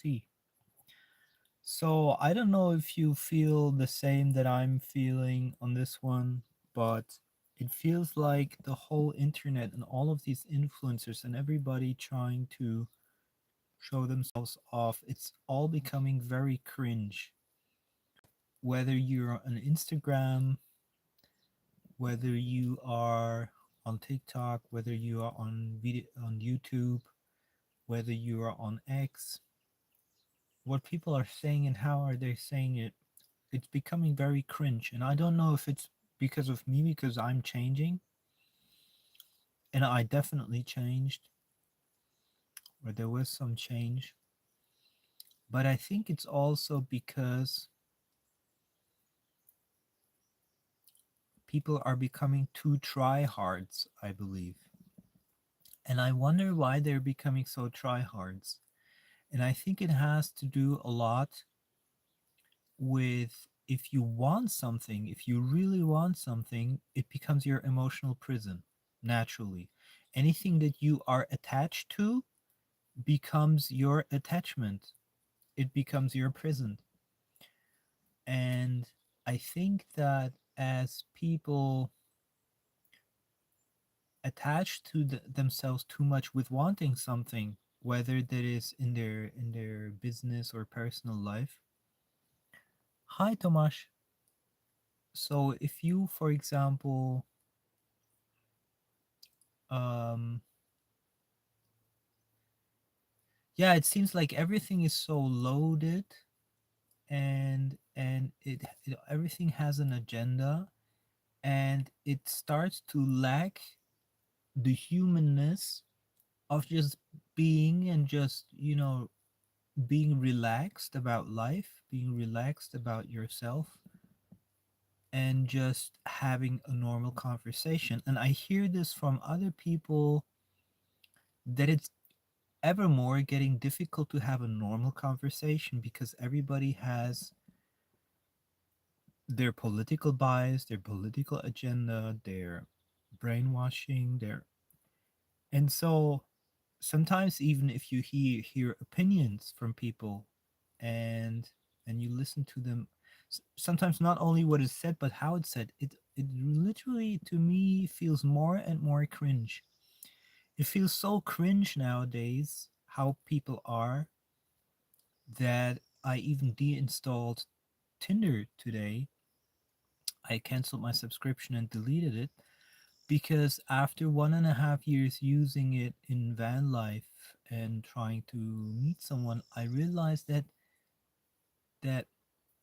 see. So I don't know if you feel the same that I'm feeling on this one, but it feels like the whole internet and all of these influencers and everybody trying to show themselves off, it's all becoming very cringe. Whether you're on Instagram, whether you are on TikTok, whether you are on video on YouTube, whether you are on X, what people are saying and how are they saying it, it's becoming very cringe. And I don't know if it's because of me, because I'm changing, and I definitely changed, or there was some change. But I think it's also because people are becoming too tryhards, I believe. And I wonder why they're becoming so tryhards. And I think it has to do a lot with, if you want something, if you really want something, it becomes your emotional prison naturally. Anything that you are attached to becomes your attachment, it becomes your prison. And I think that as people attach to themselves too much with wanting something, whether that is in their business or personal life. Hi, Tomasz. So if you, for example, um yeah, it seems like everything is so loaded, and it everything has an agenda, and it starts to lack the humanness of just being, and just, being relaxed about life, being relaxed about yourself, and just having a normal conversation. And I hear this from other people, that it's ever more getting difficult to have a normal conversation, because everybody has their political bias, their political agenda, their brainwashing, their, and so sometimes, even if you hear opinions from people, and you listen to them, sometimes not only what is said but how it's said, it literally, to me, feels more and more cringe. It feels so cringe nowadays how people are, that I even deinstalled Tinder today. I canceled my subscription and deleted it, because after 1.5 years using it in van life and trying to meet someone, I realized that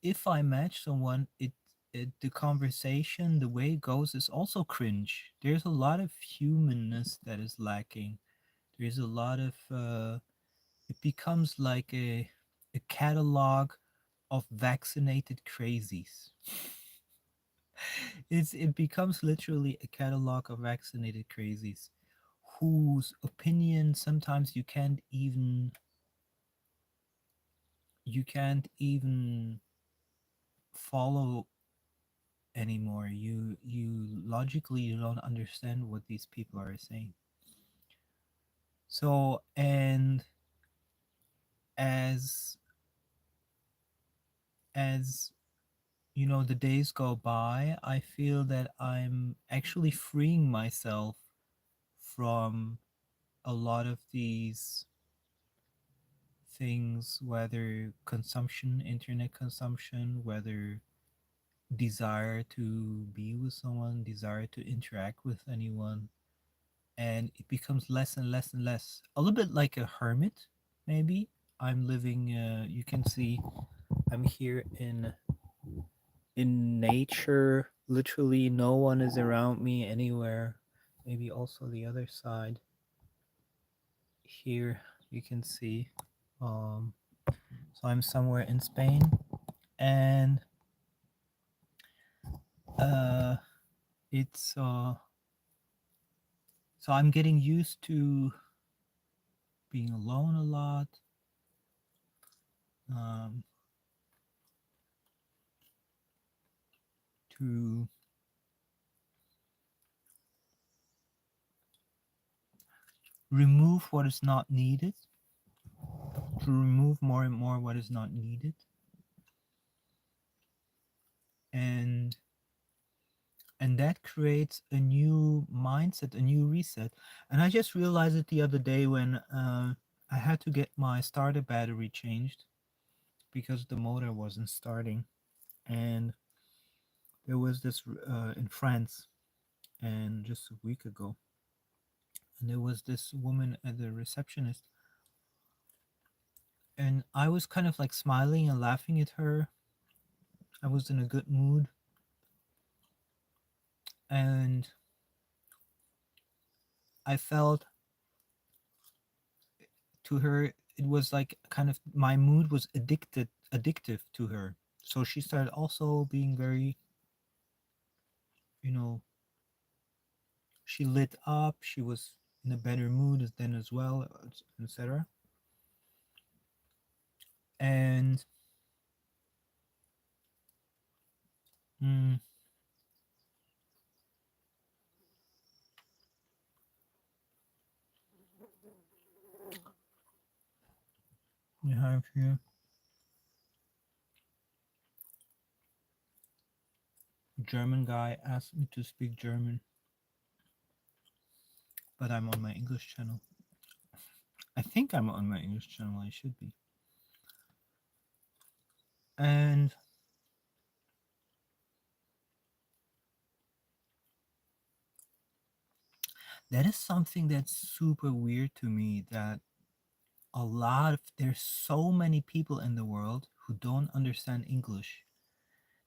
if I match someone, the conversation, the way it goes, is also cringe. There's a lot of humanness that is lacking. There's a lot of it becomes like a catalog of vaccinated crazies. It becomes literally a catalog of vaccinated crazies, whose opinion sometimes you can't even follow anymore. You logically, you don't understand what these people are saying. So, and as as the days go by, I feel that I'm actually freeing myself from a lot of these things, whether consumption, internet consumption, whether desire to be with someone, desire to interact with anyone. And it becomes less and less and less. A little bit like a hermit, maybe. I'm living, you can see, I'm here in nature. Literally, no one is around me anywhere. Maybe also the other side. Here, you can see. Um, so I'm somewhere in Spain, and uh, it's so I'm getting used to being alone a lot. Um, to remove what is not needed, to remove more and more what is not needed, and that creates a new mindset, a new reset. And I just realized it the other day when I had to get my starter battery changed because the motor wasn't starting. And there was this in France, and just a week ago, and there was this woman at the receptionist, and I was kind of like smiling and laughing at her. I was in a good mood, and I felt to her, it was like kind of my mood was addictive to her. So she started also being very, you know, she lit up, she was in a better mood then as well, etc. And mm, we have here German guy asked me to speak German, but I'm on my English channel. I think I'm on my English channel. I should be. And that is something that's super weird to me, that there's so many people in the world who don't understand English.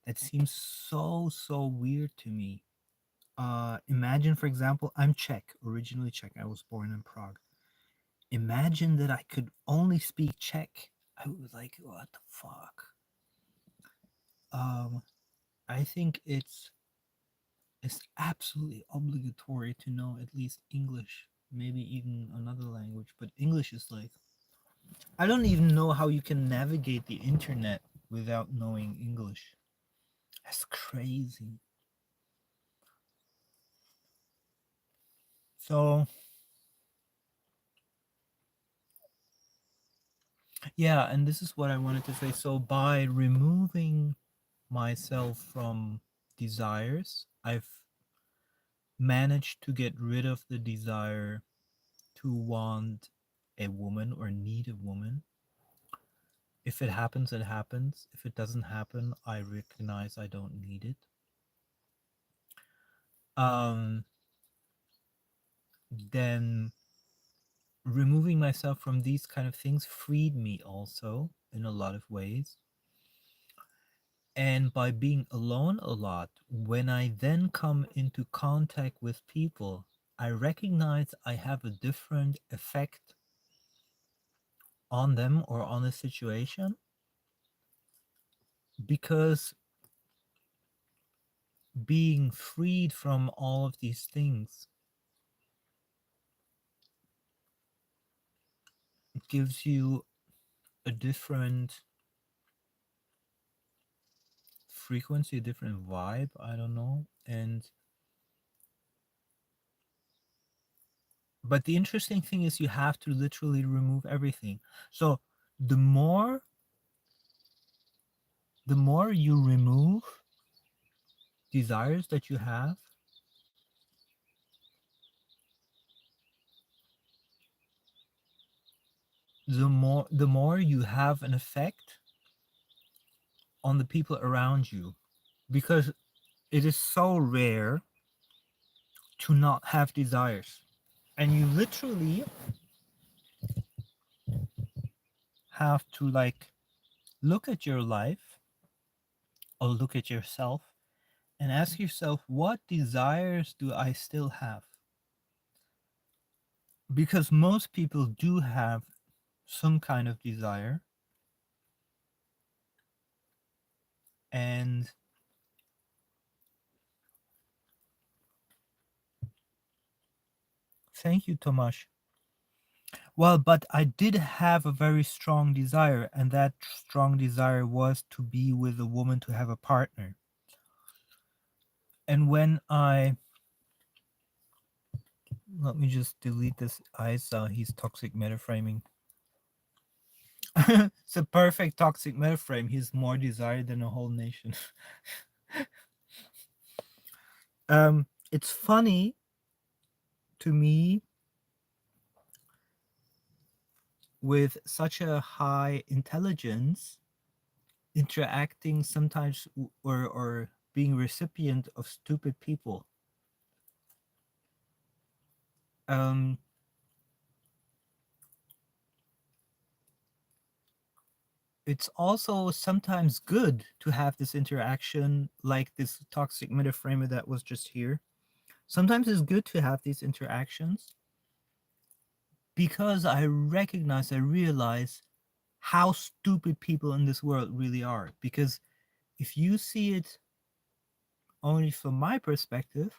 That seems so weird to me. Imagine, for example, I'm Czech, originally Czech. I was born in Prague. Imagine that I could only speak Czech. I was like, what the fuck? Um, I think it's absolutely obligatory to know at least English, maybe even another language. But English is like, I don't even know how you can navigate the internet without knowing English. That's crazy. So, yeah, and this is what I wanted to say. So, by removing myself from desires, I've managed to get rid of the desire to want a woman or need a woman. If it happens, it happens. If it doesn't happen, I recognize I don't need it. Um, then removing myself from these kind of things freed me also in a lot of ways. And by being alone a lot, when I then come into contact with people, I recognize I have a different effect on them or on a situation, because being freed from all of these things gives you a different frequency, a different vibe, I don't know. And but the interesting thing is you have to literally remove everything. So the more you remove desires that you have, the more you have an effect on the people around you, because it is so rare to not have desires. And you literally have to like look at your life or look at yourself and ask yourself, what desires do I still have? Because most people do have some kind of desire. And thank you, Tomasz. Well, but I did have a very strong desire, and that strong desire was to be with a woman, to have a partner. And when I let me just delete this Isa, he's toxic metaframing. It's a perfect toxic metaframe. He's more desired than a whole nation. It's funny to me with such a high intelligence interacting sometimes or being recipient of stupid people. Um, it's also sometimes good to have this interaction, like this toxic metaframer that was just here. Sometimes it's good to have these interactions because I realize how stupid people in this world really are. Because if you see it only from my perspective,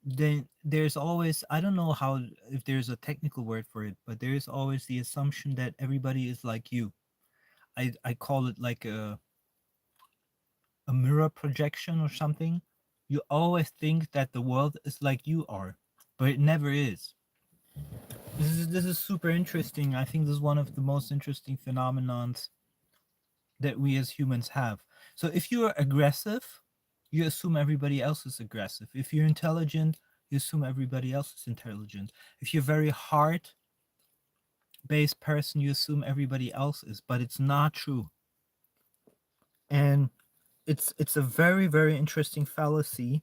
then there's always, I don't know how, if there's a technical word for it, but there's always the assumption that everybody is like you. I call it like a mirror projection or something. You always think that the world is like you are, but it never is. This is super interesting. I think this is one of the most interesting phenomenons that we as humans have. So if you're aggressive, you assume everybody else is aggressive. If you're intelligent, you assume everybody else is intelligent. If you're very heart based person, you assume everybody else is, but it's not true. And it's a very, very interesting fallacy.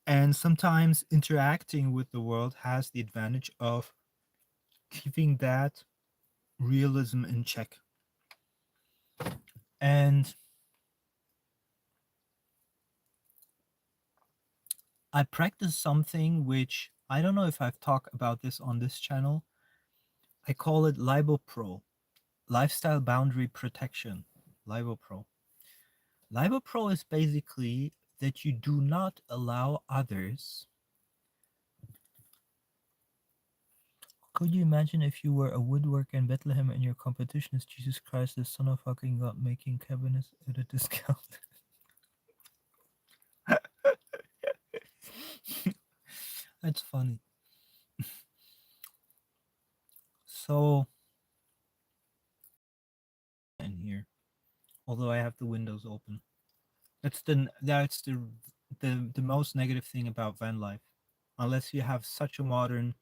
And sometimes interacting with the world has the advantage of keeping that realism in check. And I practice something which I don't know if I've talked about this on this channel. I call it LiboPro, Lifestyle Boundary Protection. LiboPro. LiboPro is basically that you do not allow others. Could you imagine if you were a woodworker in Bethlehem and your competition is Jesus Christ, the Son of fucking God, making cabinets at a discount? That's funny. So, in here, although I have the windows open. That's the most negative thing about van life. Unless you have such a modern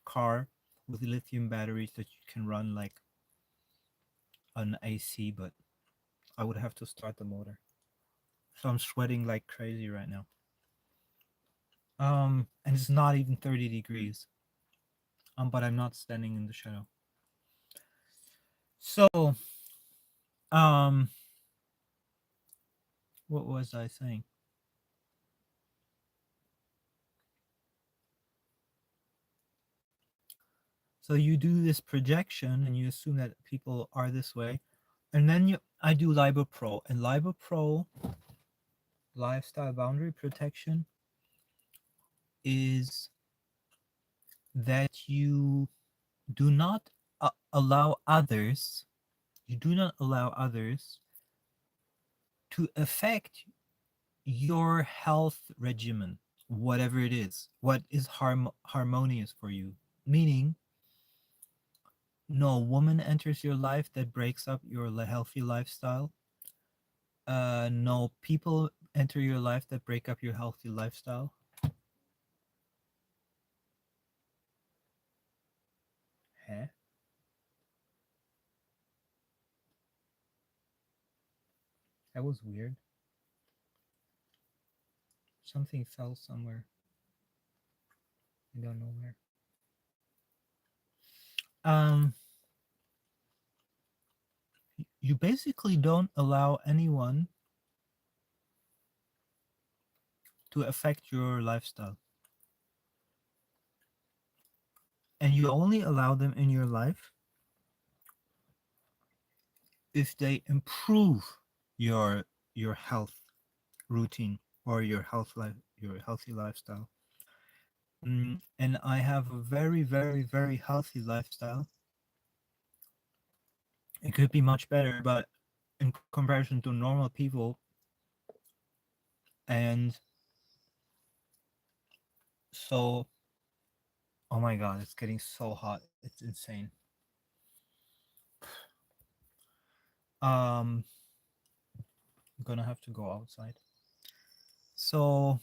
car with lithium batteries that you can run like an AC, but I would have to start the motor. So I'm sweating like crazy right now. And it's not even 30 degrees. But I'm not standing in the shadow. So, um, what was I saying? So you do this projection and you assume that people are this way. And then I do Libo Pro. And Libo Pro, lifestyle boundary protection, is that do not allow others, you do not allow others to affect your health regimen, whatever it is, what is harmonious for you. Meaning, no woman enters your life that breaks up your healthy lifestyle. No people enter your life that break up your healthy lifestyle. Huh? That was weird. Something fell somewhere. I don't know where. Um, you basically don't allow anyone to affect your lifestyle. And you only allow them in your life if they improve your your health routine or your healthy lifestyle. And I have a very, very, very healthy lifestyle. It could be much better, but in comparison to normal people, and so Oh my god, it's getting so hot. It's insane. Um, I'm gonna have to go outside. So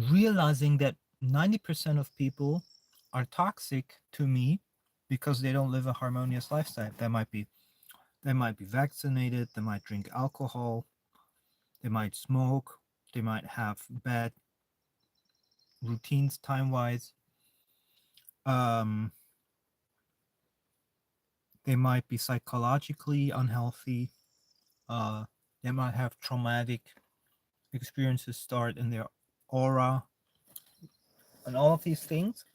realizing that 90% of people are toxic to me because they don't live a harmonious lifestyle. They might be vaccinated, they might drink alcohol, they might smoke, they might have bad routines time wise. Um, they might be psychologically unhealthy. Uh, they might have traumatic experiences start in their aura and all of these things.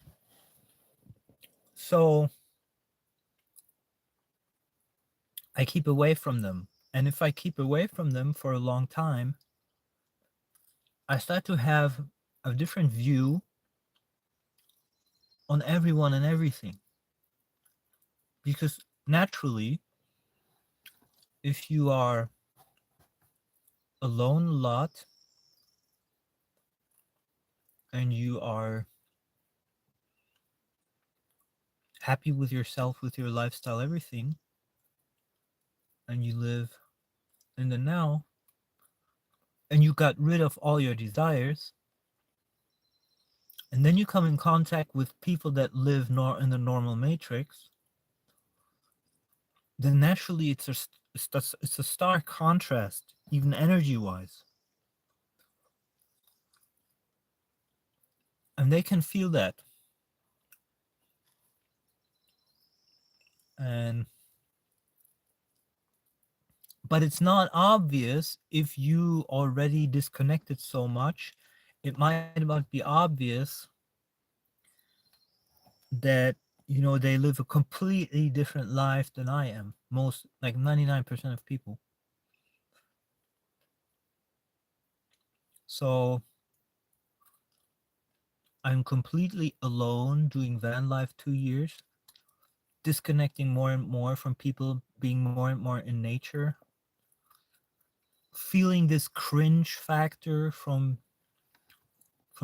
So I keep away from them. And if I keep away from them for a long time, I start to have a different view on everyone and everything. Because naturally, if you are alone a lot and you are happy with yourself, with your lifestyle, everything, and you live in the now, and you got rid of all your desires, and then you come in contact with people that live in the normal matrix, then naturally it's a stark contrast, even energy wise. And they can feel that. And but it's not obvious if you already disconnected so much. It might not be obvious that they live a completely different life than I am. Most, like 99% of people. So I'm completely alone doing van life 2 years, disconnecting more and more from people, being more and more in nature, feeling this cringe factor from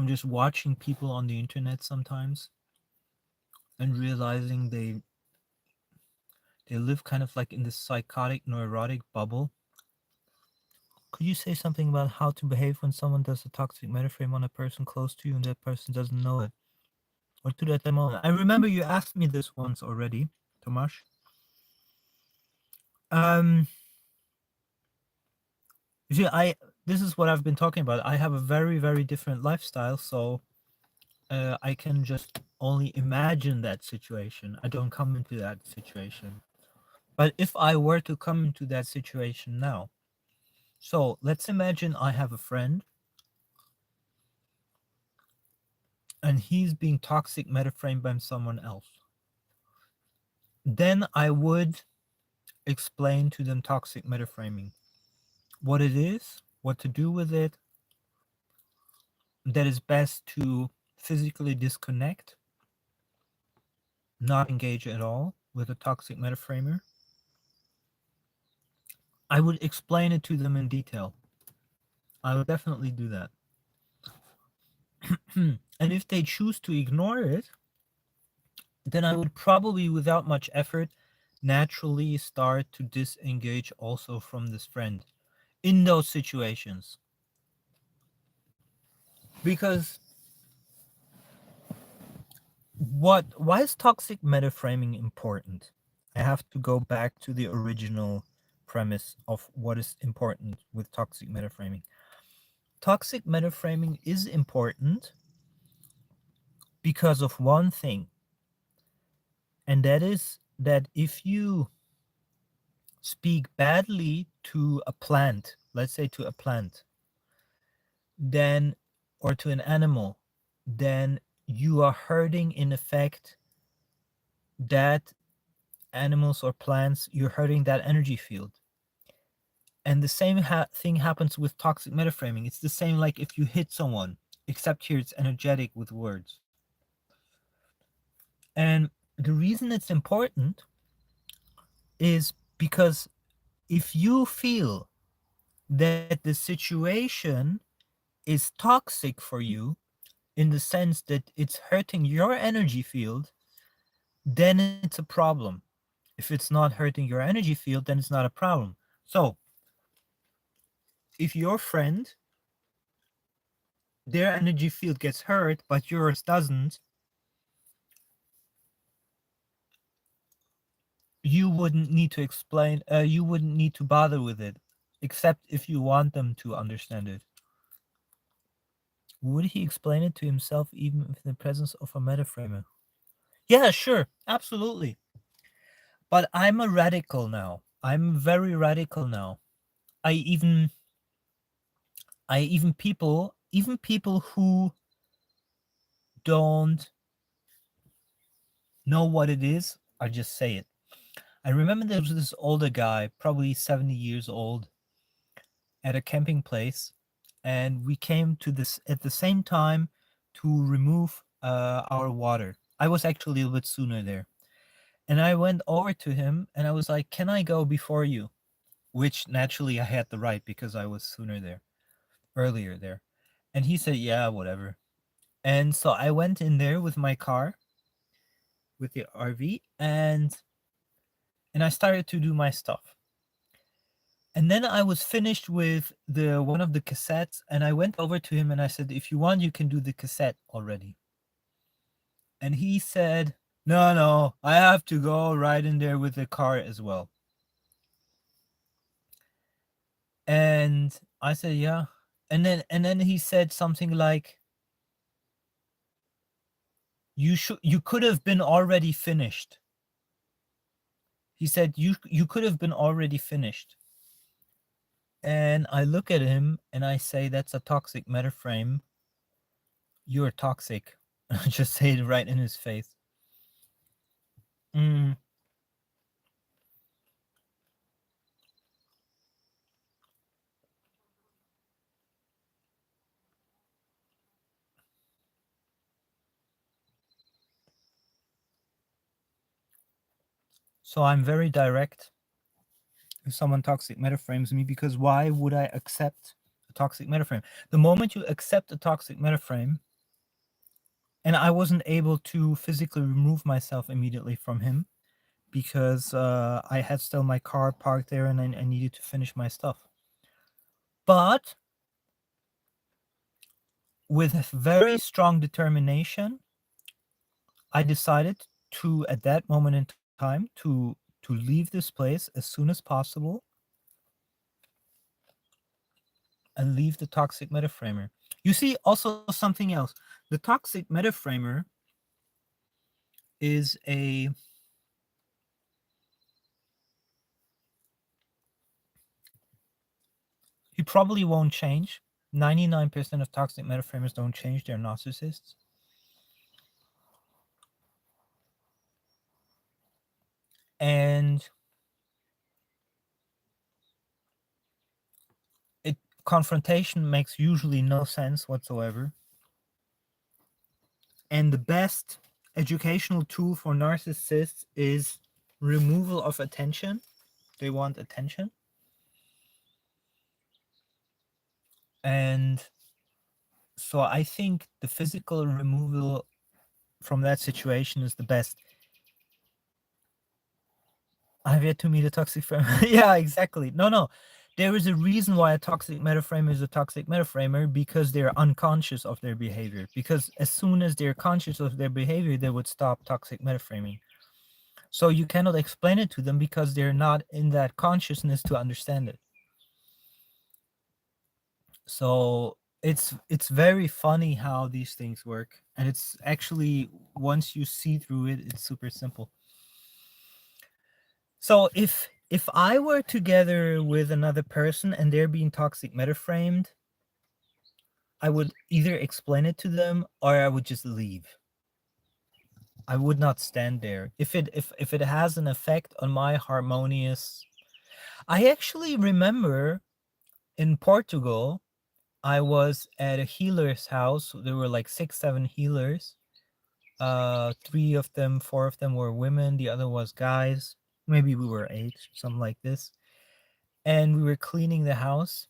just watching people on the internet sometimes, and realizing they live kind of like in this psychotic neurotic bubble. Could you say something about how to behave when someone does a toxic metaframe on a person close to you and that person doesn't know it? What to do at that moment? I remember you asked me this once already, Tomasz. Um, see, this is what I've been talking about. I have a very, very different lifestyle, so I can just only imagine that situation. I don't come into that situation. But if I were to come into that situation now, so let's imagine I have a friend and he's being toxic metaframed by someone else. Then I would explain to them toxic metaframing, what it is, what to do with it, that it's best to physically disconnect, not engage at all with a toxic metaframer. I would explain it to them in detail. I would definitely do that. And if they choose to ignore it, then I would probably, without much effort, naturally start to disengage also from this friend in those situations. Because why is toxic metaframing important? I have to go back to the original premise of what is important with toxic metaframing. Toxic metaframing is important because of one thing, and that is that if you speak badly to a plant, let's say to a plant, then, or to an animal, then you are hurting, in effect, that animals or plants, you're hurting that energy field. And the same thing happens with toxic metaframing. It's the same like if you hit someone, except here it's energetic with words. And the reason it's important is because if you feel that the situation is toxic for you in the sense that it's hurting your energy field, then it's a problem. If it's not hurting your energy field, then it's not a problem. So, if your friend, their energy field gets hurt, but yours doesn't, you wouldn't need to explain, you wouldn't need to bother with it, except if you want them to understand it. Would he explain it to himself even in the presence of a metaframer? Yeah, sure, absolutely. But I'm a radical now. I'm very radical now. I even even people who don't know what it is, I just say it. I remember there was this older guy, probably 70 years old, at a camping place, and we came to this at the same time to remove our water. I was actually a little bit sooner there. And I went over to him and I was like, "Can I go before you?" Which naturally I had the right because I was sooner there, earlier there. And he said, "Yeah, whatever." And so I went in there with my car, with the RV, and I started to do my stuff. And then I was finished with the one of the cassettes, and I went over to him and I said, "If you want, you can do the cassette already." And he said, "No, no, I have to go right in there with the car as well." And I said, "Yeah." And then he said something like, you could have been already finished." He said, "You could have been already finished." And I look at him and I say, "That's a toxic metaframe. You're toxic." I just say it right in his face. Mm. So I'm very direct if someone toxic metaframes me, because why would I accept a toxic metaframe? The moment you accept a toxic metaframe, and I wasn't able to physically remove myself immediately from him because I had still my car parked there and I needed to finish my stuff. But with very strong determination, I decided to, at that moment in time, to leave this place as soon as possible and leave the toxic metaframer. You see, also something else. The toxic metaframer is a he probably won't change. 99% of toxic metaframers don't change. They're narcissists. And it confrontation makes usually no sense whatsoever. And the best educational tool for narcissists is removal of attention. They want attention. And so I think the physical removal from that situation is the best. I've yet to meet a toxic frame. Yeah, exactly. No, no. There is a reason why a toxic metaframer is a toxic metaframer, because they're unconscious of their behavior. Because as soon as they're conscious of their behavior, they would stop toxic metaframing. So you cannot explain it to them because they're not in that consciousness to understand it. So it's very funny how these things work, and it's actually, once you see through it, it's super simple. So if I were together with another person and they're being toxic metaframed, I would either explain it to them or I would just leave. I would not stand there. If it has an effect on my harmonious, I actually remember in Portugal, I was at a healer's house. There were like 6, 7 healers. 3 of them, 4 of them were women. The other was guys. Maybe we were 8, something like this. And we were cleaning the house.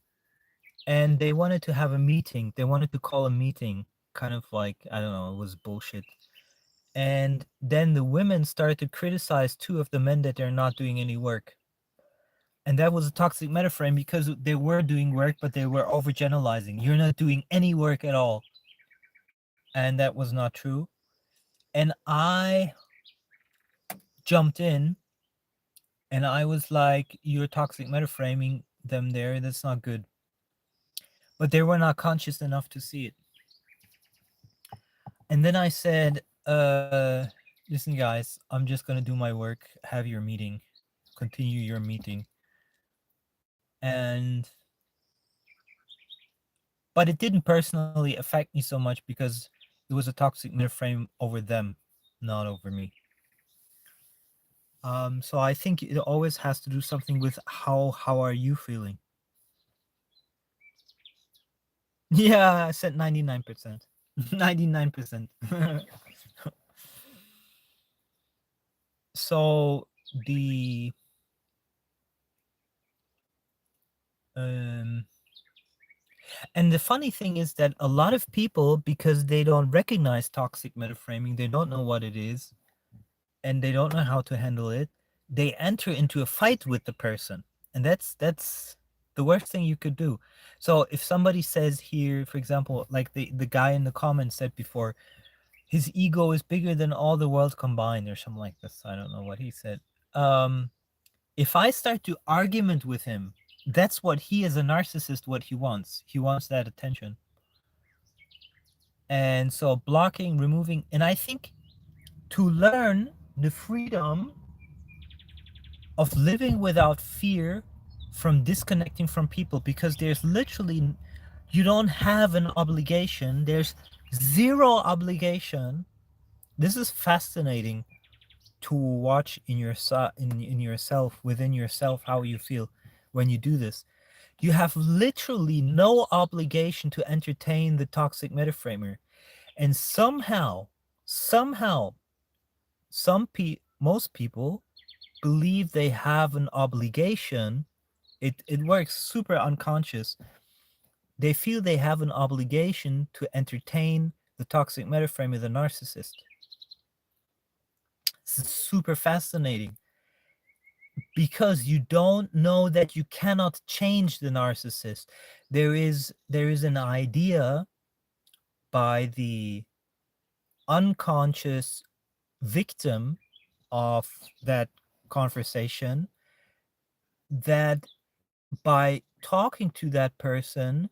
and they wanted to have a meeting. They wanted to call a meeting, kind of like, I don't know, it was bullshit. And then the women started to criticize two of the men that they're not doing any work. And that was a toxic metaframe because they were doing work, but they were overgeneralizing. You're not doing any work at all. And that was not true. And I jumped in and I was like, you're toxic metaframing them there. That's not good. But they were not conscious enough to see it. And then I said, listen, guys, I'm just going to do my work, have your meeting, continue your meeting. And, but it didn't personally affect me so much because it was a toxic metaframe over them, not over me. So I think it always has to do something with how are you feeling? Yeah, I said 99%. 99%. So the um and the funny thing is that a lot of people, because they don't recognize toxic metaframing, they don't know what it is, and they don't know how to handle it, they enter into a fight with the person. And that's the worst thing you could do. So if somebody says here, for example, like the guy in the comments said before, his ego is bigger than all the world combined or something like this. I don't know what he said. Um, if I start to argument with him, that's what he as a narcissist, what he wants. He wants that attention. And so blocking, removing, and I think to learn the freedom of living without fear from disconnecting from people, because there's literally, you don't have an obligation. There's zero obligation. This is fascinating to watch in in yourself, within yourself, how you feel when you do this. You have literally no obligation to entertain the toxic metaframer. And somehow, most people believe they have an obligation. It works super unconscious. They feel they have an obligation to entertain the toxic metaframe of the narcissist. It's super fascinating because you don't know that you cannot change the narcissist. There is an idea by the unconscious victim of that conversation that by talking to that person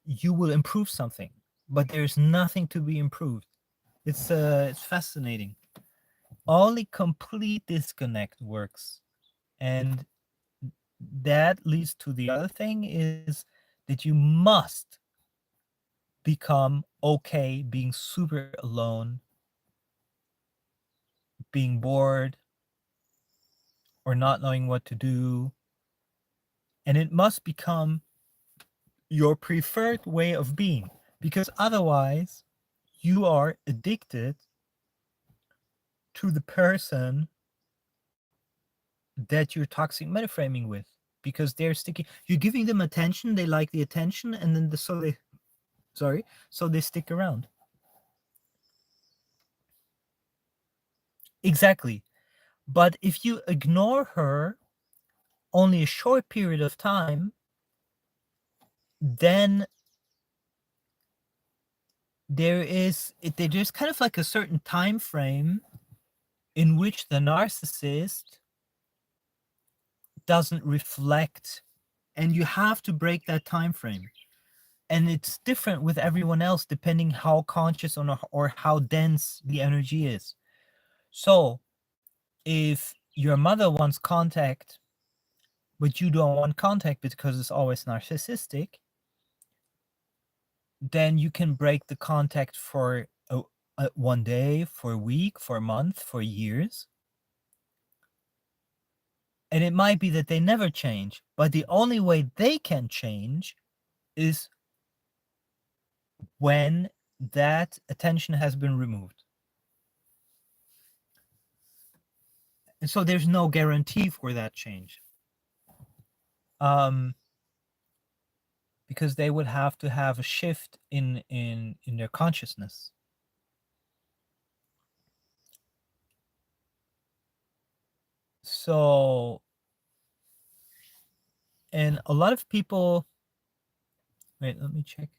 you will improve something, but there's nothing to be improved. It's fascinating. Only complete disconnect works. And that leads to the other thing is that you must become okay being super alone, being bored, or not knowing what to do. And it must become your preferred way of being, because otherwise you are addicted to the person that you're toxic metaframing with, because they're sticking, you're giving them attention, they like the attention, and then so they stick around. Exactly. But if you ignore her only a short period of time, then there's kind of like a certain time frame in which the narcissist doesn't reflect, and you have to break that time frame. And it's different with everyone else depending how conscious or how dense the energy is. So if your mother wants contact but you don't want contact because it's always narcissistic, then you can break the contact for one day, for a week, for a month, for years. And it might be that they never change, but the only way they can change is when that attention has been removed. And so there's no guarantee for that change. Um, because they would have to have a shift in their consciousness. So, and a lot of people, wait, let me check.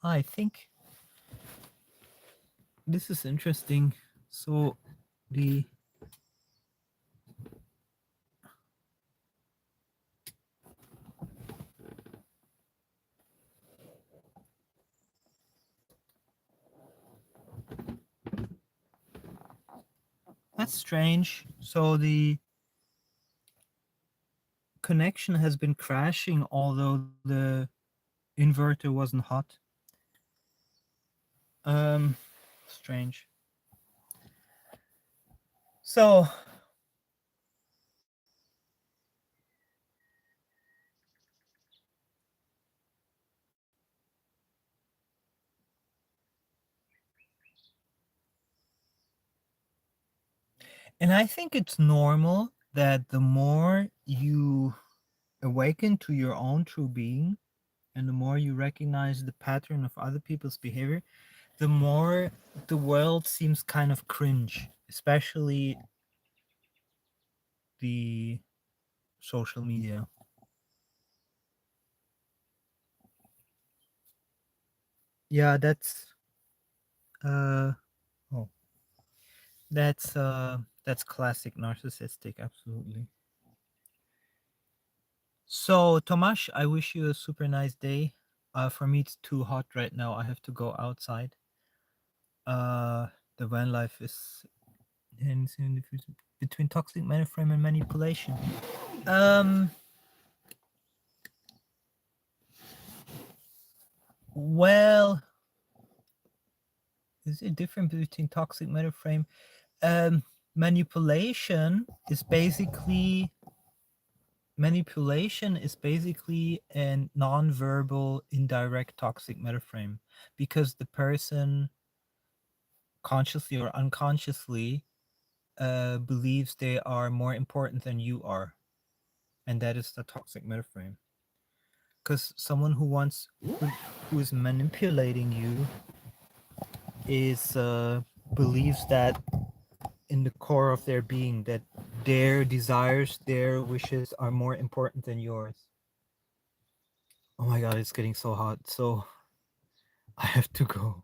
I think this is interesting. So the that's strange. So the connection has been crashing although the inverter wasn't hot. Strange. So and I think it's normal that the more you awaken to your own true being and the more you recognize the pattern of other people's behavior, the more the world seems kind of cringe, especially the social media. Yeah, uh oh, that's classic narcissistic, absolutely. So, Tomasz, I wish you a super nice day. For me, it's too hot right now. I have to go outside. Uh, the van life is between toxic mainframe and manipulation. Um, well, is it different between toxic mainframe? Manipulation is basically a non-verbal, indirect toxic metaframe because the person consciously or unconsciously believes they are more important than you are, and that is the toxic metaframe. Because someone who is manipulating you is believes that in the core of their being that their desires, their wishes are more important than yours. Oh my god, it's getting so hot. So I have to go.